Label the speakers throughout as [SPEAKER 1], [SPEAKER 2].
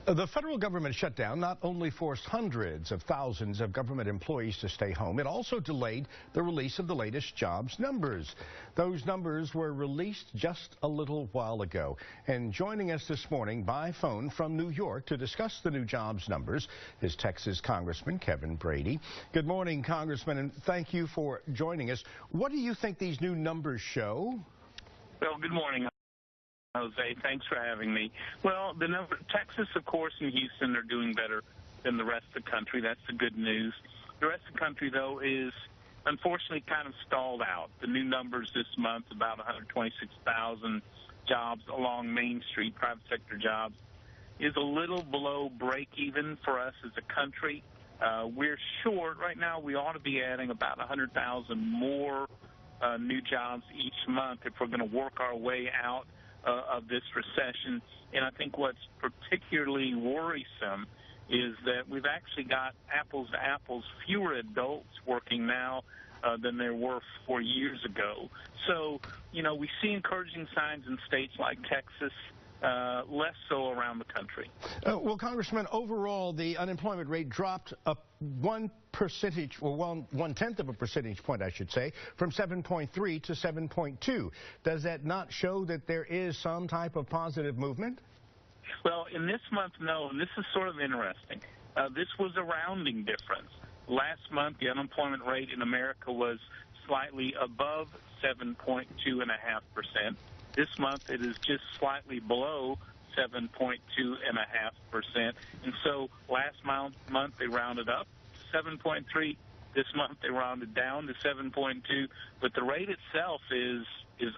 [SPEAKER 1] The federal government shutdown not only forced hundreds of thousands of government employees to stay home, it also delayed the release of the latest jobs numbers. Those numbers were released just a little while ago. And joining us this morning by phone from New York to discuss the new jobs numbers is Texas Congressman Kevin Brady. Good morning, Congressman, and thank you for joining us. What do you think these new numbers show?
[SPEAKER 2] Well, good morning, Jose. Thanks for having me. Well, Texas, of course, and Houston are doing better than the rest of the country. That's the good news. The rest of the country, though, is unfortunately kind of stalled out. The new numbers this month, about 126,000 jobs along Main Street, private sector jobs, is a little below break even for us as a country. We're short. Right now, we ought to be adding about 100,000 more new jobs each month if we're going to work our way out of this recession. And I think what's particularly worrisome is that we've actually got apples to apples fewer adults working now than there were 4 years ago. So, you know, we see encouraging signs in states like Texas, less so around the country.
[SPEAKER 1] Well, Congressman, overall, the unemployment rate dropped up 1 percentage, or one-tenth of a percentage point, I should say, from 7.3 to 7.2. Does that not show that there is some type of positive movement?
[SPEAKER 2] Well, in this month, no, and this is sort of interesting. This was a rounding difference. Last month, the unemployment rate in America was slightly above 7.2.5%. This month, it is just slightly below 7.2.5%. And so last month they rounded up to 7.3. This month they rounded down to 7.2. But the rate itself is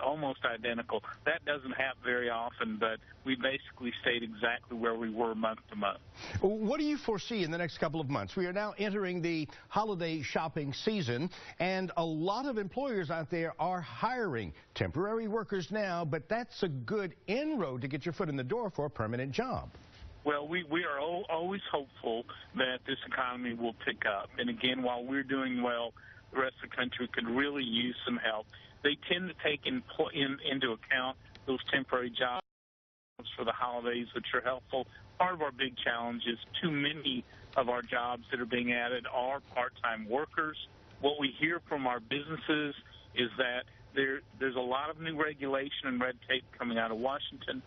[SPEAKER 2] almost identical. That doesn't happen very often, but we basically stayed exactly where we were month to month.
[SPEAKER 1] What do you foresee in the next couple of months? We are now entering the holiday shopping season, and a lot of employers out there are hiring temporary workers now, but that's a good inroad to get your foot in the door for a permanent job.
[SPEAKER 2] Well, we are always hopeful that this economy will pick up. And again, while we're doing well, the rest of the country could really use some help. They tend to take into account those temporary jobs for the holidays, which are helpful. Part of our big challenge is too many of our jobs that are being added are part-time workers. What we hear from our businesses is that there's a lot of new regulation and red tape coming out of Washington.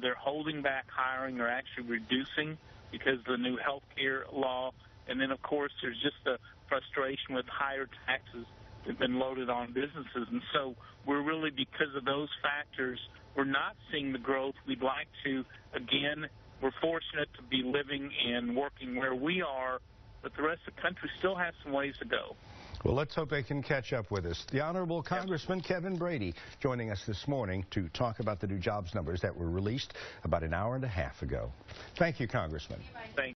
[SPEAKER 2] They're holding back hiring or actually reducing because of the new health care law. And then, of course, there's just the frustration with higher taxes that have been loaded on businesses. And so we're really, because of those factors, we're not seeing the growth we'd like to. Again, we're fortunate to be living and working where we are, but the rest of the country still has some ways to go.
[SPEAKER 1] Well, let's hope they can catch up with us. The Honorable Congressman Kevin Brady joining us this morning to talk about the new jobs numbers that were released about an hour and a half ago. Thank you, Congressman.
[SPEAKER 2] Thank you.